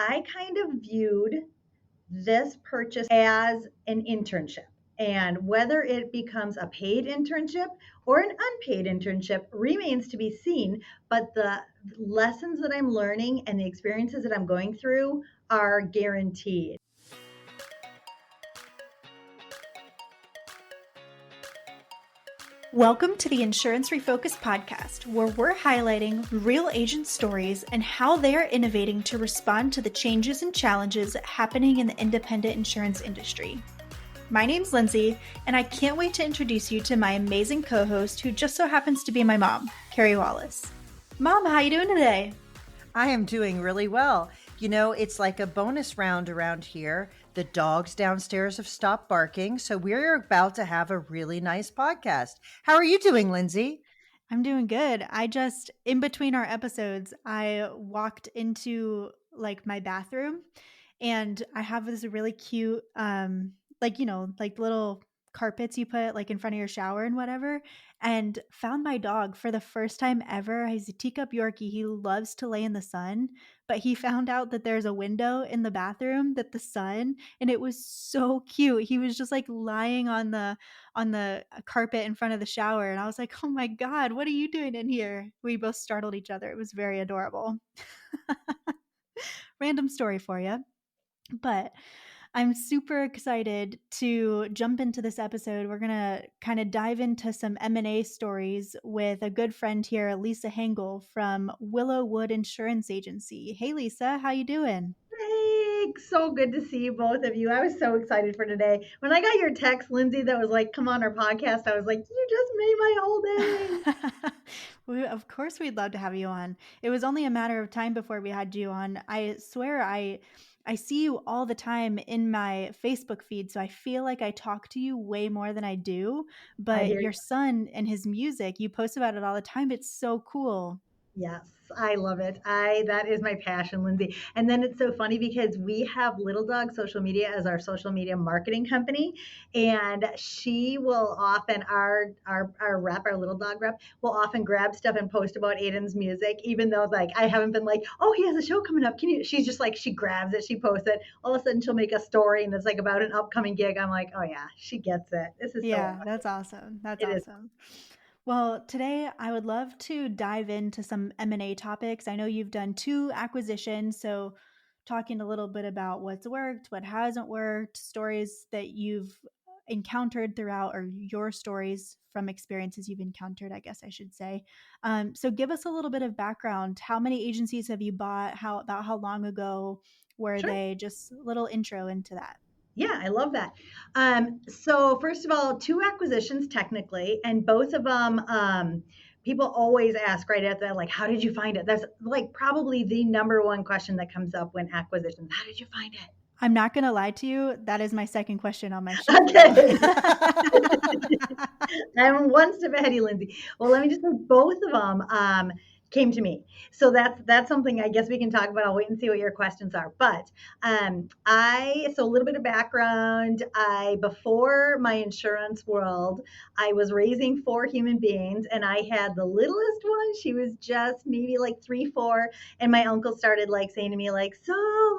I kind of viewed this purchase as an internship. And whether it becomes a paid internship or an unpaid internship remains to be seen. But the lessons that I'm learning and the experiences that I'm going through are guaranteed. Welcome to the Insurance Refocused podcast, where we're highlighting real agent stories and how they are innovating to respond to the changes and challenges happening in the independent insurance industry. My name's Lindsay, and I can't wait to introduce you to my amazing co-host, who just so happens to be my mom, Carey Wallace. Mom, how you doing today? I am doing really well. You know, it's like a bonus round around here. The dogs downstairs have stopped barking, so we're about to have a really nice podcast. How are you doing, Lindsay? I'm doing good. In between our episodes, I walked into my bathroom and I have this really cute, little carpets you put in front of your shower and whatever, and found my dog for the first time ever. He's a teacup Yorkie. He loves to lay in the sun, but he found out that there's a window in the bathroom and it was so cute. He was just lying on the carpet in front of the shower, and I was like, "Oh my God, what are you doing in here?" We both startled each other. It was very adorable. Random story for you. But I'm super excited to jump into this episode. We're going to kind of dive into some M&A stories with a good friend here, Lisa Hengel from Willow Wood Insurance Agency. Hey, Lisa, how you doing? Hey, so good to see both of you. I was so excited for today. When I got your text, Lindsay, that was like, come on our podcast, I was like, you just made my whole day. Of course, we'd love to have you on. It was only a matter of time before we had you on. I swear I see you all the time in my Facebook feed, so I feel like I talk to you way more than I do. But your son and his music, you post about it all the time. It's so cool. Yes, I love it. That is my passion, Lindsay. And then it's so funny because we have Little Dog Social Media as our social media marketing company, and she will often our rep, our Little Dog rep, will often grab stuff and post about Aiden's music, even though I haven't been like, oh, he has a show coming up. Can you? She's just she grabs it, she posts it. All of a sudden, she'll make a story and it's about an upcoming gig. I'm like, oh yeah, she gets it. This is so that's awesome. That's awesome. Well, today I would love to dive into some M&A topics. I know you've done 2 acquisitions, so talking a little bit about what's worked, what hasn't worked, stories that you've encountered throughout, or your stories from experiences you've encountered, I guess I should say. So give us a little bit of background. How many agencies have you bought? About how long ago were they? Just a little intro into that. Yeah, I love that. So first of all, 2 acquisitions technically, and both of them, people always ask right at that, how did you find it? That's probably the number one question that comes up when acquisitions. How did you find it? I'm not going to lie to you. That is my second question on my show. Okay. I'm one step ahead of you, Lindsay. Well, let me just say both of them came to me. So that's something I guess we can talk about. I'll wait and see what your questions are. But so a little bit of background. Before my insurance world, I was raising 4 human beings, and I had the littlest one. She was just maybe 3, 4. And my uncle started saying to me, so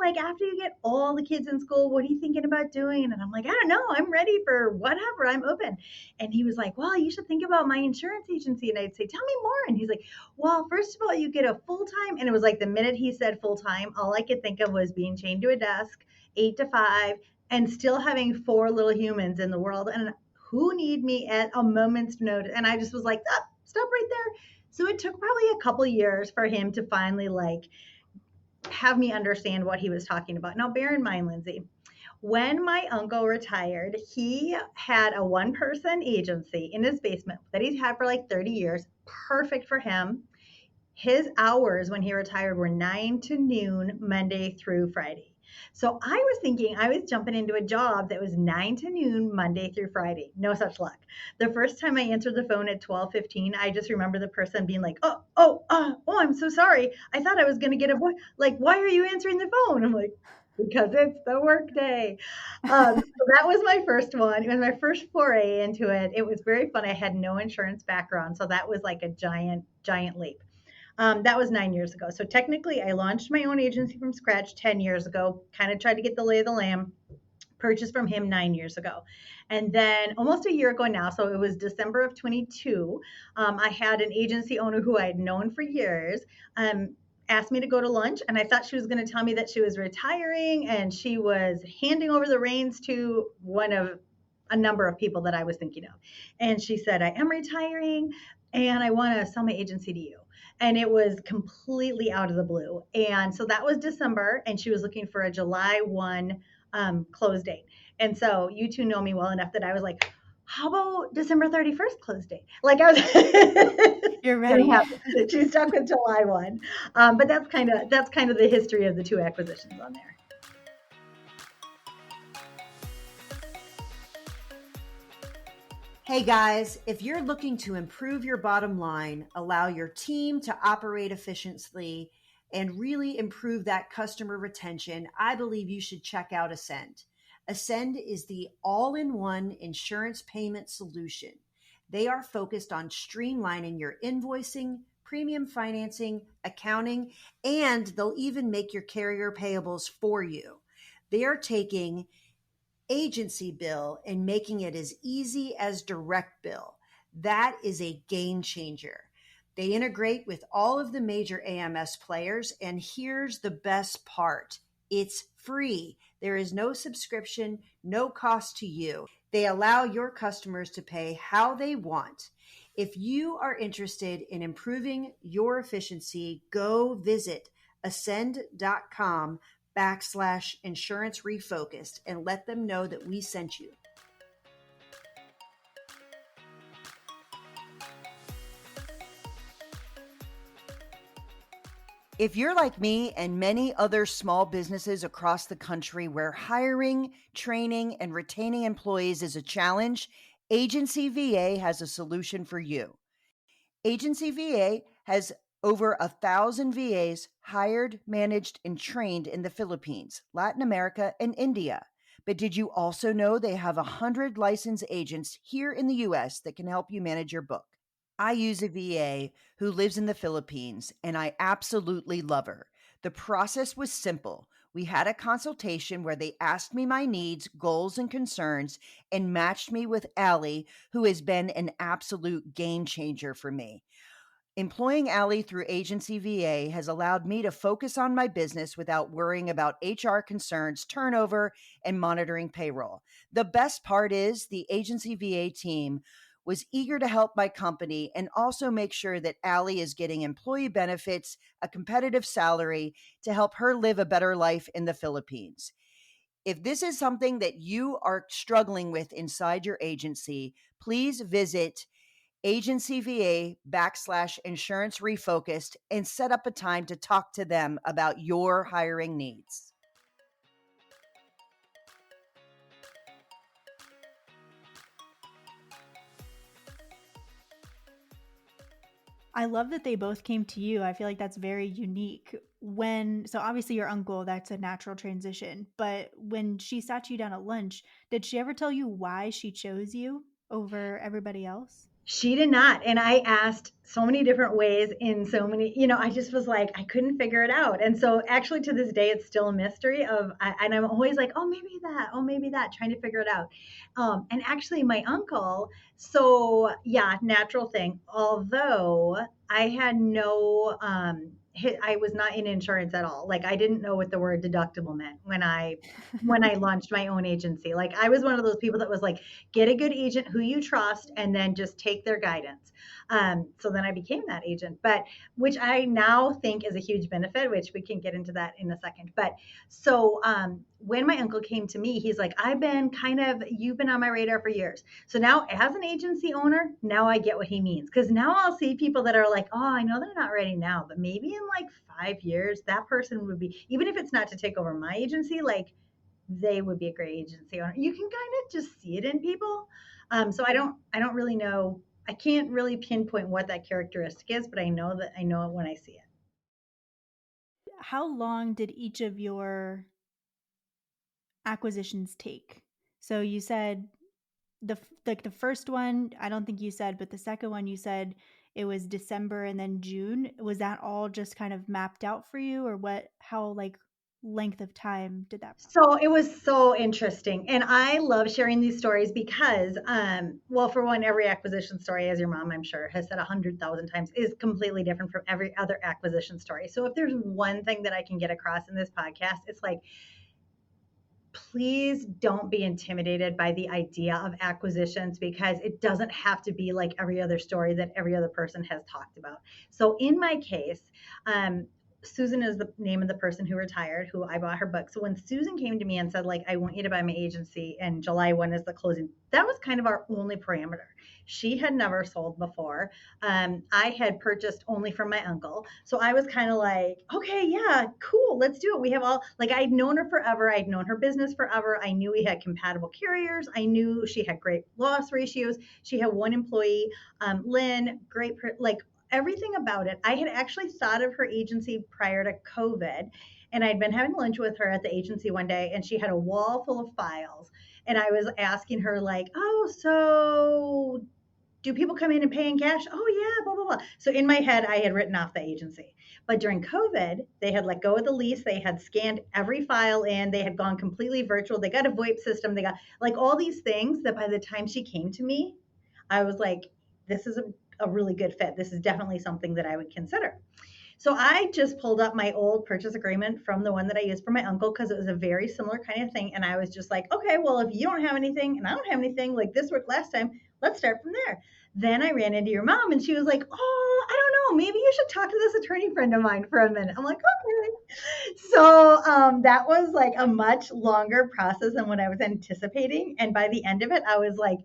after you get all the kids in school, what are you thinking about doing? And I'm like, I don't know. I'm ready for whatever. I'm open. And he was like, well, you should think about my insurance agency. And I'd say, tell me more. And he's like, well, first of all, you get a full-time. And it was the minute he said full-time, all I could think of was being chained to a desk, 8 to 5, and still having 4 little humans in the world. And who need me at a moment's notice? And I just was like, stop right there. So it took probably a couple years for him to finally have me understand what he was talking about. Now, bear in mind, Lindsay, when my uncle retired, he had a 1-person agency in his basement that he's had for 30 years. Perfect for him. His hours when he retired were 9 to noon, Monday through Friday. So I was thinking I was jumping into a job that was 9 to noon, Monday through Friday. No such luck. The first time I answered the phone at 12:15, I just remember the person being like, oh, I'm so sorry. I thought I was going to get a voice. Why are you answering the phone? I'm like, because it's the work day. So that was my first one. It was my first foray into it. It was very fun. I had no insurance background, so that was a giant leap. That was 9 years ago. So technically, I launched my own agency from scratch 10 years ago, kind of tried to get the lay of the land, purchased from him 9 years ago. And then almost a year ago now, so it was December of 22, I had an agency owner who I had known for years. Asked me to go to lunch, and I thought she was going to tell me that she was retiring and she was handing over the reins to one of a number of people that I was thinking of. And she said, I am retiring and I want to sell my agency to you. And it was completely out of the blue. And so that was December, and she was looking for a July 1 close date. And so you two know me well enough that I was like, how about December 31st close date? Like I was You're ready. She's stuck with July 1. But that's kind of the history of the two acquisitions on there. Hey guys, if you're looking to improve your bottom line, allow your team to operate efficiently, and really improve that customer retention, I believe you should check out Ascend. Ascend is the all-in-one insurance payment solution. They are focused on streamlining your invoicing, premium financing, accounting, and they'll even make your carrier payables for you. They are taking agency bill and making it as easy as direct bill. That is a game changer. They integrate with all of the major AMS players, and here's the best part. It's free. There is no subscription, no cost to you. They allow your customers to pay how they want. If you are interested in improving your efficiency, go visit ascend.com/insurance refocused and let them know that we sent you. If you're like me and many other small businesses across the country where hiring, training, and retaining employees is a challenge, Agency VA has a solution for you. Agency VA has over 1,000 VAs hired, managed, and trained in the Philippines, Latin America, and India. But did you also know they have 100 licensed agents here in the US that can help you manage your book? I use a VA who lives in the Philippines, and I absolutely love her. The process was simple. We had a consultation where they asked me my needs, goals, and concerns, and matched me with Allie, who has been an absolute game changer for me. Employing Allie through Agency VA has allowed me to focus on my business without worrying about HR concerns, turnover, and monitoring payroll. The best part is the Agency VA team was eager to help my company and also make sure that Allie is getting employee benefits, a competitive salary to help her live a better life in the Philippines. If this is something that you are struggling with inside your agency, please visit agencyva.com/insurance refocused and set up a time to talk to them about your hiring needs. I love that they both came to you. I feel like that's very unique. So obviously your uncle, that's a natural transition. But when she sat you down at lunch, did she ever tell you why she chose you over everybody else? She did not. And I asked so many different ways in so many, I just was like, I couldn't figure it out. And so actually to this day, it's still a mystery and I'm always like, oh, maybe that, trying to figure it out. And actually my uncle, so yeah, natural thing. Although I had I was not in insurance at all. Like I didn't know what the word deductible meant when I launched my own agency. Like I was one of those people that was like, get a good agent who you trust and then just take their guidance. So then I became that agent, but which I now think is a huge benefit, which we can get into that in a second. But so when my uncle came to me, he's like, you've been on my radar for years. So now as an agency owner, now I get what he means. Because now I'll see people that are like, oh, I know they're not ready now, but maybe in like 5 years, that person would be, even if it's not to take over my agency, like they would be a great agency owner. You can kind of just see it in people. So I don't really know. I can't really pinpoint what that characteristic is, but I know it when I see it. How long did each of your acquisitions take? So you said the first one, I don't think you said, but the second one you said it was December and then June. Was that all just kind of mapped out for you, or how like length of time did that? So it was so interesting. And I love sharing these stories because, well, for one, every acquisition story, as your mom, I'm sure, has said 100,000 times, is completely different from every other acquisition story. So if there's one thing that I can get across in this podcast, it's like, please don't be intimidated by the idea of acquisitions, because it doesn't have to be like every other story that every other person has talked about. So in my case, Susan is the name of the person who retired, who I bought her book. So when Susan came to me and said, like, I want you to buy my agency and July 1 is the closing, that was kind of our only parameter. She had never sold before. I had purchased only from my uncle. So I was kind of like, okay, yeah, cool, let's do it. We have all, like, I'd known her forever. I'd known her business forever. I knew we had compatible carriers. I knew she had great loss ratios. She had one employee, Lynn, great, like, everything about it. I had actually thought of her agency prior to COVID, and I'd been having lunch with her at the agency one day, and she had a wall full of files. And I was asking her, like, oh, so do people come in and pay in cash? Oh, yeah, blah, blah, blah. So in my head, I had written off the agency. But during COVID, they had let go of the lease. They had scanned every file in. They had gone completely virtual. They got a VoIP system. They got like all these things that by the time she came to me, I was like, this is a really good fit. This is definitely something that I would consider. So I just pulled up my old purchase agreement from the one that I used for my uncle, because it was a very similar kind of thing. And I was just like, okay, well, if you don't have anything and I don't have anything, like this worked last time, let's start from there. Then I ran into your mom and she was like, oh, I don't know, maybe you should talk to this attorney friend of mine for a minute. I'm like, okay. So that was like a much longer process than what I was anticipating. And by the end of it, I was like,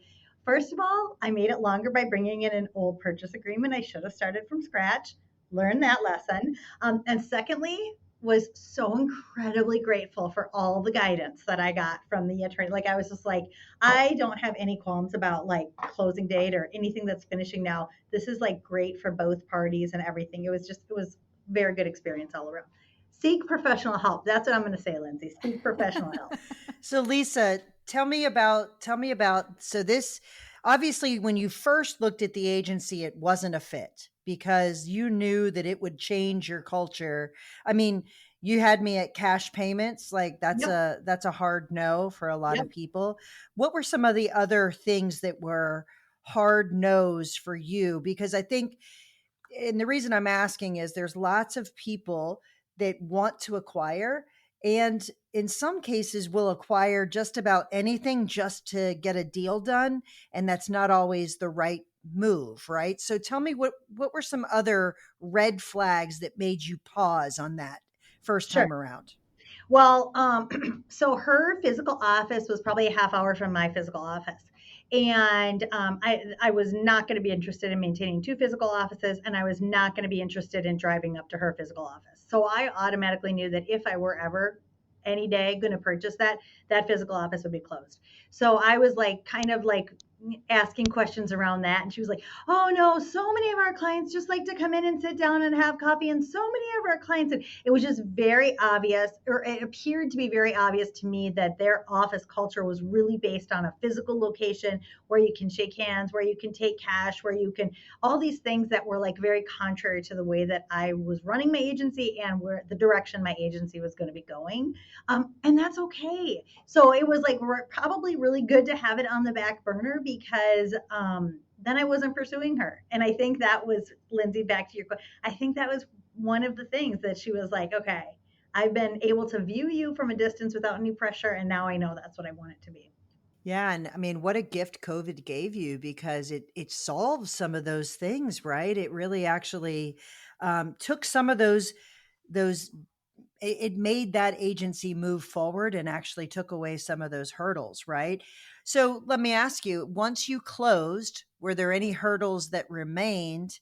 first of all, I made it longer by bringing in an old purchase agreement. I should have started from scratch, learned that lesson. And secondly, was so incredibly grateful for all the guidance that I got from the attorney. Like, I was just like, I don't have any qualms about like closing date or anything that's finishing now. This is like great for both parties and everything. It was very good experience all around. Seek professional help. That's what I'm going to say, Lindsay. Seek professional help. So Lisa, tell me about so this, obviously when you first looked at the agency, it wasn't a fit because you knew that it would change your culture. I mean, you had me at cash payments, like that's Yep. a hard no for a lot Yep. of people. What were some of the other things that were hard no's for you? Because I think, and the reason I'm asking is there's lots of people that want to acquire, and in some cases will acquire just about anything just to get a deal done, and that's not always the right move, right? So tell me, what were some other red flags that made you pause on that first Sure. time around? Well, so her physical office was probably a half hour from my physical office. And I was not going to be interested in maintaining two physical offices, and I was not going to be interested in driving up to her physical office. So I automatically knew that if I were ever any day going to purchase that physical office would be closed. So I was like, kind of like asking questions around that. And she was like, oh no, so many of our clients just like to come in and sit down and have coffee. And so many of our clients, and it was just very obvious, or it appeared to be very obvious to me, that their office culture was really based on a physical location where you can shake hands, where you can take cash, where you can, all these things that were like very contrary to the way that I was running my agency and where the direction my agency was going to be going. And that's okay. So it was like probably really good to have it on the back burner, because then I wasn't pursuing her. And I think that was, Lindsay, back to your question, I think that was one of the things that she was like, okay, I've been able to view you from a distance without any pressure, and now I know that's what I want it to be. Yeah, and I mean, what a gift COVID gave you, because it solves some of those things, right? It really actually took some of those it made that agency move forward and actually took away some of those hurdles, right? So let me ask you, once you closed, were there any hurdles that remained,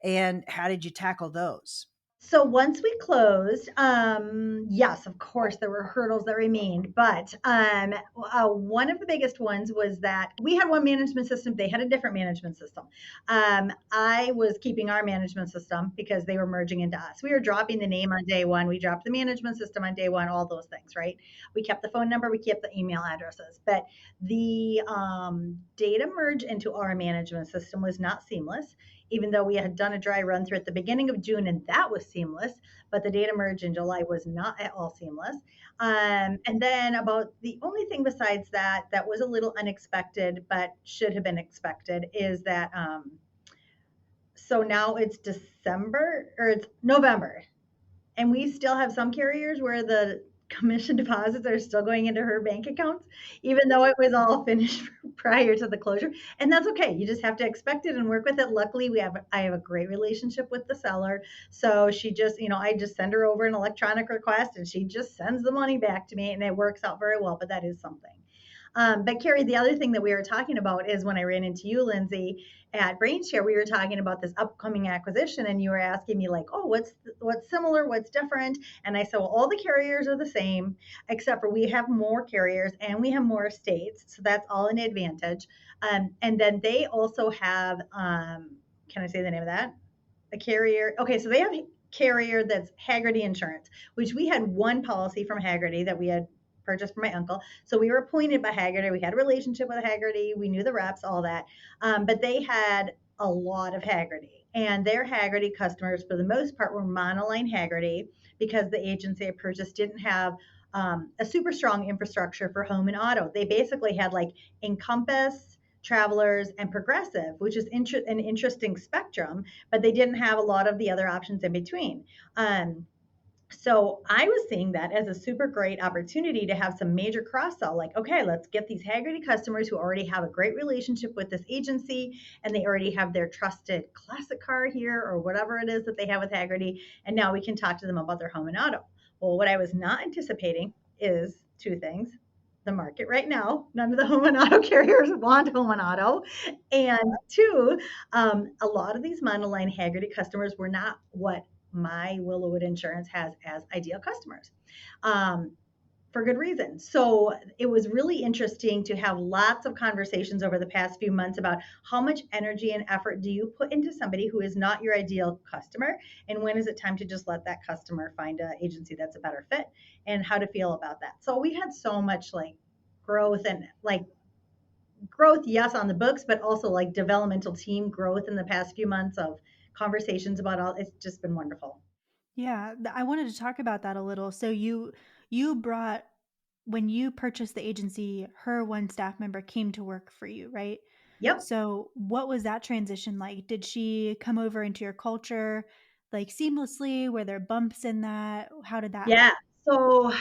and how did you tackle those? So once we closed, yes, of course, there were hurdles that remained, but one of the biggest ones was that we had one management system; they had a different management system. I was keeping our management system because they were merging into us. We were dropping the name on day one. We dropped the management system on day one. All those things, right? We kept the phone number, we kept the email addresses, but the data merge into our management system was not seamless. even though we had done a dry run through at the beginning of June, and that was seamless, but the data merge in July was not at all seamless. And then about the only thing besides that that was a little unexpected, but should have been expected, is that so now it's December or it's November, and we still have some carriers where the commission deposits are still going into her bank accounts, even though it was all finished prior to the closure. And that's okay. You just have to expect it and work with it. Luckily, I have a great relationship with the seller. So she just, I just send her over an electronic request and she just sends the money back to me, and it works out very well, but that is something. But Carey, the other thing that we were talking about is when I ran into you, Lindsay, at BrainShare, we were talking about this upcoming acquisition, and you were asking me like, oh, what's similar, what's different? And I said, well, all the carriers are the same, except for we have more carriers and we have more states, so that's all an advantage. And then they also have, can I say the name of that? A carrier. Okay, so they have a carrier that's Haggerty Insurance, which we had one policy from Haggerty that we had purchased for my uncle. So we were appointed by Haggerty. We had a relationship with Haggerty. We knew the reps, all that. But they had a lot of Haggerty, and their Haggerty customers, for the most part, were monoline Haggerty because the agency I purchased didn't have a super strong infrastructure for home and auto. They basically had like Encompass, Travelers, and Progressive, which is an interesting spectrum, but they didn't have a lot of the other options in between. So I was seeing that as a super great opportunity to have some major cross sell. Like, okay, let's get these Haggerty customers who already have a great relationship with this agency, and they already have their trusted classic car here or whatever it is that they have with Haggerty. And now we can talk to them about their home and auto. Well, what I was not anticipating is two things. The market right now, none of the home and auto carriers want home and auto. And two, a lot of these monoline Haggerty customers were not what my Willow Wood Insurance has as ideal customers, for good reason. So it was really interesting to have lots of conversations over the past few months about how much energy and effort do you put into somebody who is not your ideal customer, and when is it time to just let that customer find an agency that's a better fit, and how to feel about that. So we had so much like growth and like growth, yes, on the books, but also like developmental team growth in the past few months of conversations about all. It's just been wonderful. Yeah, I wanted to talk about that a little. So you brought, when you purchased the agency, her one staff member came to work for you, right? Yep. So what was that transition like? Did she come over into your culture like seamlessly? Were there bumps in that? How did that Yeah. happen? So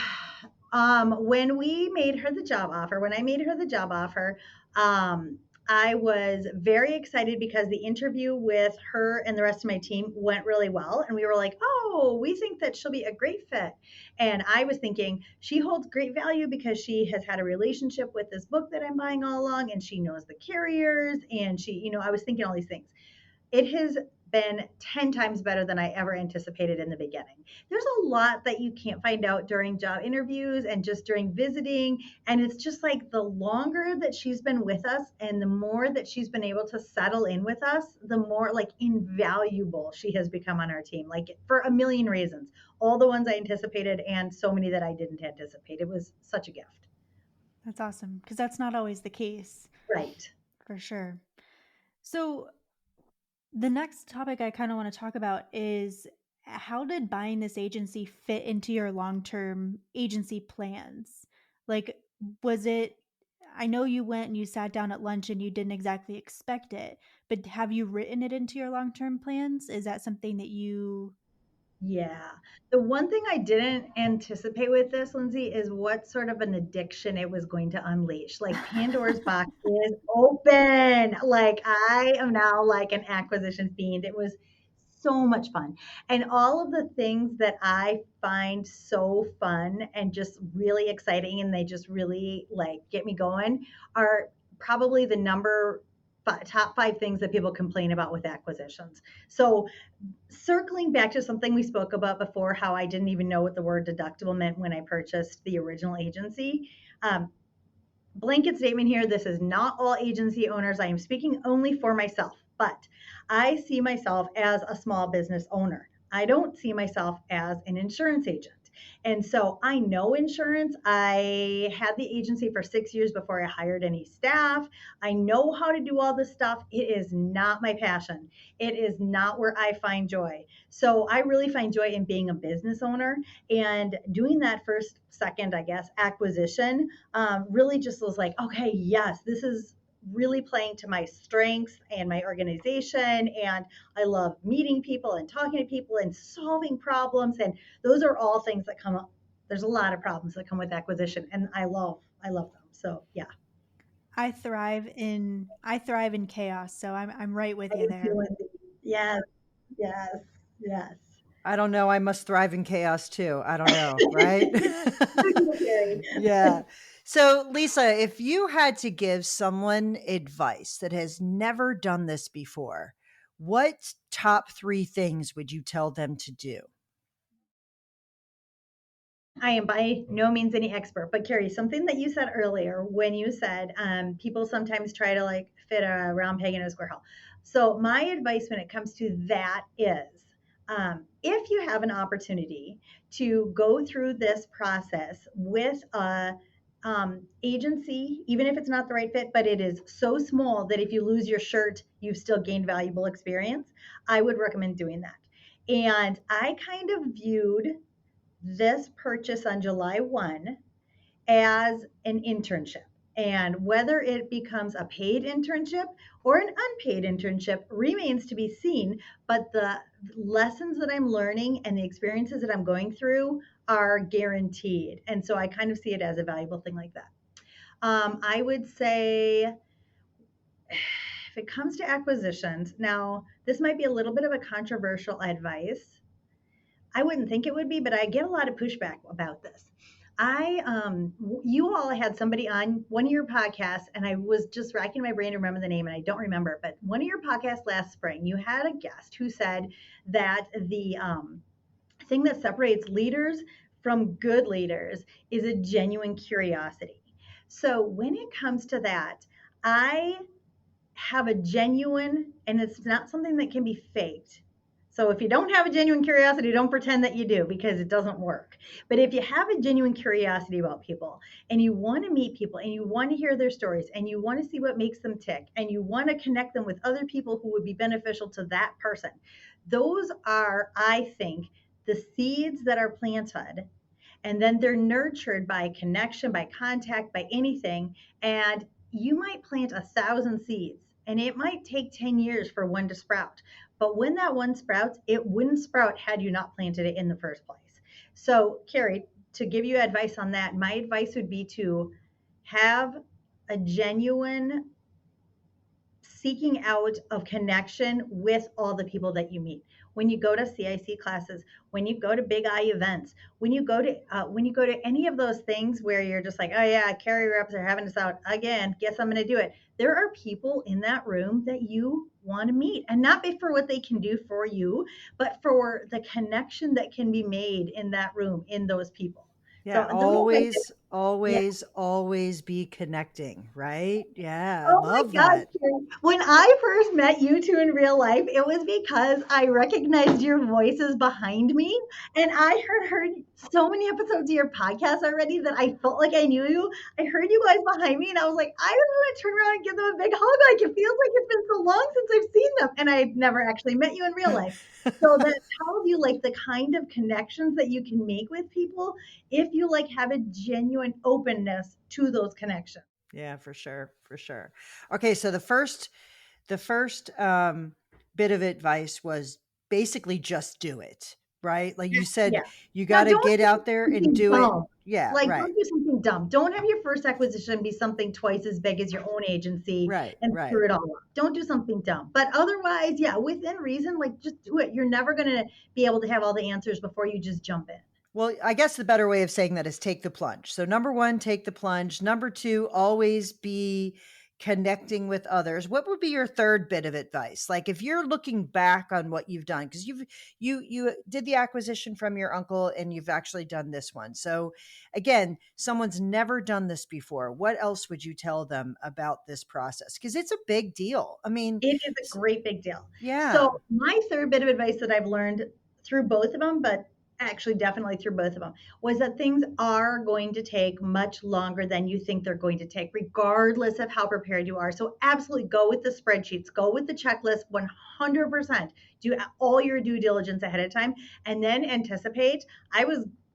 when we made her the job offer, when I made her the job offer, I was very excited because the interview with her and the rest of my team went really well. And we were like, oh, we think that she'll be a great fit. And I was thinking she holds great value because she has had a relationship with this book that I'm buying all along, and she knows the carriers. And she, I was thinking all these things. It has been 10 times better than I ever anticipated in the beginning. There's a lot that you can't find out during job interviews and just during visiting. And it's just like the longer that she's been with us and the more that she's been able to settle in with us, the more like invaluable she has become on our team, like for a million reasons. All the ones I anticipated and so many that I didn't anticipate. It was such a gift. That's awesome, because that's not always the case. Right. For sure. So the next topic I kind of want to talk about is, how did buying this agency fit into your long-term agency plans? Like, was it, I know you went and you sat down at lunch and you didn't exactly expect it, but have you written it into your long-term plans? Is that something that you... Yeah. The one thing I didn't anticipate with this, Lindsay, is what sort of an addiction it was going to unleash. Like Pandora's box is open. Like I am now like an acquisition fiend. It was so much fun. And all of the things that I find so fun and just really exciting and they just really like get me going are probably the top five things that people complain about with acquisitions. So circling back to something we spoke about before, how I didn't even know what the word deductible meant when I purchased the original agency. Blanket statement here, this is not all agency owners. I am speaking only for myself, but I see myself as a small business owner. I don't see myself as an insurance agent. And so I know insurance. I had the agency for 6 years before I hired any staff. I know how to do all this stuff. It is not my passion. It is not where I find joy. So I really find joy in being a business owner, and doing that first, second, I guess, acquisition really just was like, okay, yes, this is really playing to my strengths and my organization. And I love meeting people and talking to people and solving problems. And those are all things that come up. There's a lot of problems that come with acquisition, and I love them. So yeah. I thrive in chaos, so I'm right with you there. Yes, yes, yes. I don't know. I must thrive in chaos too. I don't know, right? Yeah. So, Lisa, if you had to give someone advice that has never done this before, what top 3 things would you tell them to do? I am by no means any expert, but Carrie, something that you said earlier when you said people sometimes try to like fit a round peg in a square hole. So my advice when it comes to that is, if you have an opportunity to go through this process with a agency, even if it's not the right fit, but it is so small that if you lose your shirt, you've still gained valuable experience, I would recommend doing that. And I kind of viewed this purchase on July 1 as an internship. And whether it becomes a paid internship or an unpaid internship remains to be seen. But the lessons that I'm learning and the experiences that I'm going through are guaranteed. And so I kind of see it as a valuable thing like that. I would say if it comes to acquisitions, now this might be a little bit of a controversial advice. I wouldn't think it would be, but I get a lot of pushback about this. You all had somebody on one of your podcasts, and I was just racking my brain to remember the name, and I don't remember it. But one of your podcasts last spring, you had a guest who said that the thing that separates leaders from good leaders is a genuine curiosity. So when it comes to that, I have a genuine, and it's not something that can be faked. So if you don't have a genuine curiosity, don't pretend that you do, because it doesn't work. But if you have a genuine curiosity about people and you want to meet people and you want to hear their stories and you want to see what makes them tick and you want to connect them with other people who would be beneficial to that person, those are, I think, the seeds that are planted, and then they're nurtured by connection, by contact, by anything. And you might plant 1,000 seeds and it might take 10 years for one to sprout. But when that one sprouts, it wouldn't sprout had you not planted it in the first place. So, Carrie, to give you advice on that, my advice would be to have a genuine seeking out of connection with all the people that you meet. When you go to CIC classes, when you go to big I events, when you go to any of those things where you're just like, oh yeah, Carrie reps are having us out again, guess I'm going to do it. There are people in that room that you want to meet, and not for what they can do for you, but for the connection that can be made in that room, in those people. Yeah, So those are always, yeah. always, always be connecting, right? Yeah, I Oh my love gosh, that. Carrie. When I first met you two in real life, it was because I recognized your voices behind me. And I had heard so many episodes of your podcast already that I felt like I knew you. I heard you guys behind me, and I was like, I just want to turn around and give them a big hug. Like, it feels like it's been so long since I've seen them. And I had never actually met you in real life. So that tells you like the kind of connections that you can make with people if you like have a genuine openness to those connections. Yeah, for sure, for sure. Okay, so the first bit of advice was basically just do it, right? Like you said, Yeah. you Now, got to don't get do out there and something do it. dumb. Yeah, Like, right, don't do something dumb. Don't have your first acquisition be something twice as big as your own agency right, and right. screw it all up. Don't do something dumb. But otherwise, yeah, within reason, like just do it. You're never going to be able to have all the answers before you just jump in. Well, I guess the better way of saying that is take the plunge. So, number one, take the plunge. Number two, always be connecting with others. What would be your third bit of advice? Like if you're looking back on what you've done, because you did the acquisition from your uncle and you've actually done this one. So again, someone's never done this before. What else would you tell them about this process? Because it's a big deal. I mean, It is a great big deal. yeah. So, my third bit of advice that I've learned through both of them, but actually definitely through both of them, was that things are going to take much longer than you think they're going to take, regardless of how prepared you are. So absolutely go with the spreadsheets, go with the checklist 100%. Do all your due diligence ahead of time and then anticipate.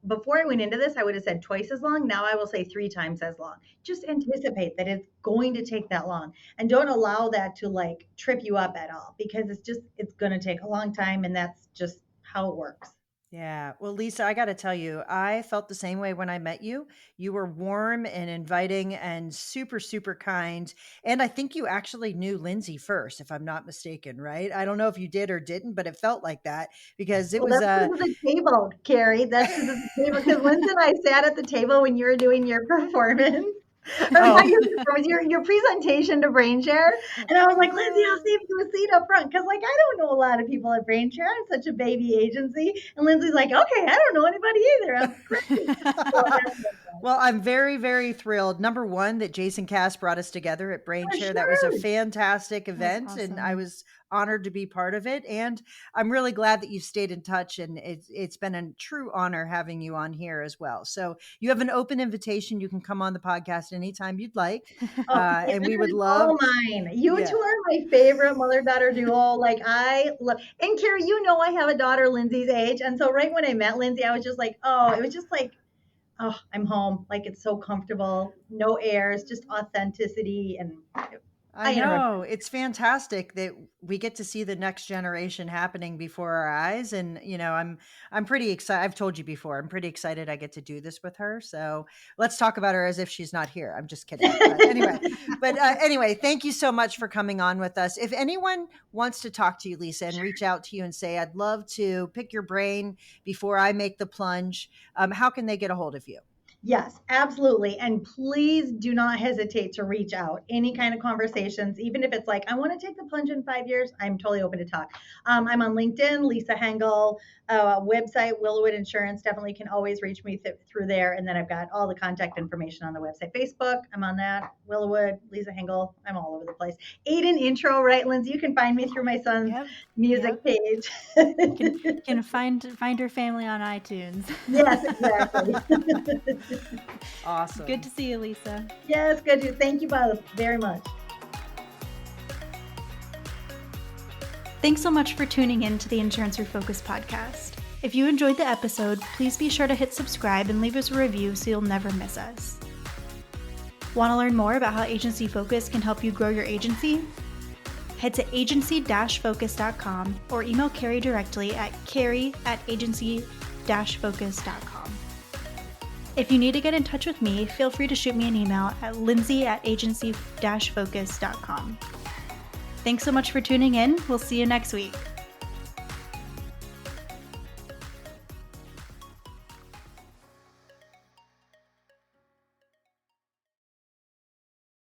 Before I went into this, I would have said twice as long. Now I will say 3 times as long. Just anticipate that it's going to take that long and don't allow that to like trip you up at all, because it's going to take a long time, and that's just how it works. Yeah. Well, Lisa, I got to tell you, I felt the same way when I met you. You were warm and inviting and super, super kind. And I think you actually knew Lindsay first, if I'm not mistaken, right? I don't know if you did or didn't, but it felt like that because it Well, was that's because of the table, Carey. That's because of the table. Because Lindsay and I sat at the table when you were doing your performance. Or not your performance, your presentation to BrainShare. And I was like, Lindsay, I'll save you a seat up front. Because, like, I don't know a lot of people at BrainShare. I'm such a baby agency. And Lindsay's like, okay, I don't know anybody either. I'm great. Well, I'm very, very thrilled. Number one, that Jason Cass brought us together at BrainShare. Sure. That was a fantastic event, awesome. and I was honored to be part of it. And I'm really glad that you've stayed in touch, and it's been a true honor having you on here as well. So you have an open invitation. You can come on the podcast anytime you'd like. And we would love mine. You two are my favorite mother-daughter duo. Like, I love, and Carey, you know, I have a daughter Lindsay's age. And so right when I met Lindsay, I was just like, oh, it was just like, oh, I'm home. Like, it's so comfortable, no airs, just authenticity. And I know it's fantastic that we get to see the next generation happening before our eyes. And, you know, I'm pretty excited. I've told you before, I'm pretty excited I get to do this with her. So let's talk about her as if she's not here. I'm just kidding. But anyway, thank you so much for coming on with us. If anyone wants to talk to you, Lisa, and reach out to you and say, I'd love to pick your brain before I make the plunge, how can they get a hold of you? Yes, absolutely. And please do not hesitate to reach out. Any kind of conversations, even if it's like, I want to take the plunge in 5 years, I'm totally open to talk. I'm on LinkedIn, Lisa Hengel, website, Willow Wood Insurance. Definitely can always reach me through there. And then I've got all the contact information on the website. Facebook, I'm on that. Willow Wood, Lisa Hengel, I'm all over the place. Aiden Intro, right, Lindsay? You can find me through my son's music page. You can find her family on iTunes. Yes, exactly. Awesome. Good to see you, Lisa. Yes, good to. Thank you both very much. Thanks so much for tuning in to the Insurance Refocused podcast. If you enjoyed the episode, please be sure to hit subscribe and leave us a review so you'll never miss us. Want to learn more about how Agency Focus can help you grow your agency? Head to agency-focus.com or email Carey directly at carey@agency-focus.com. If you need to get in touch with me, feel free to shoot me an email at lindsay@agency-focus.com. Thanks so much for tuning in. We'll see you next week.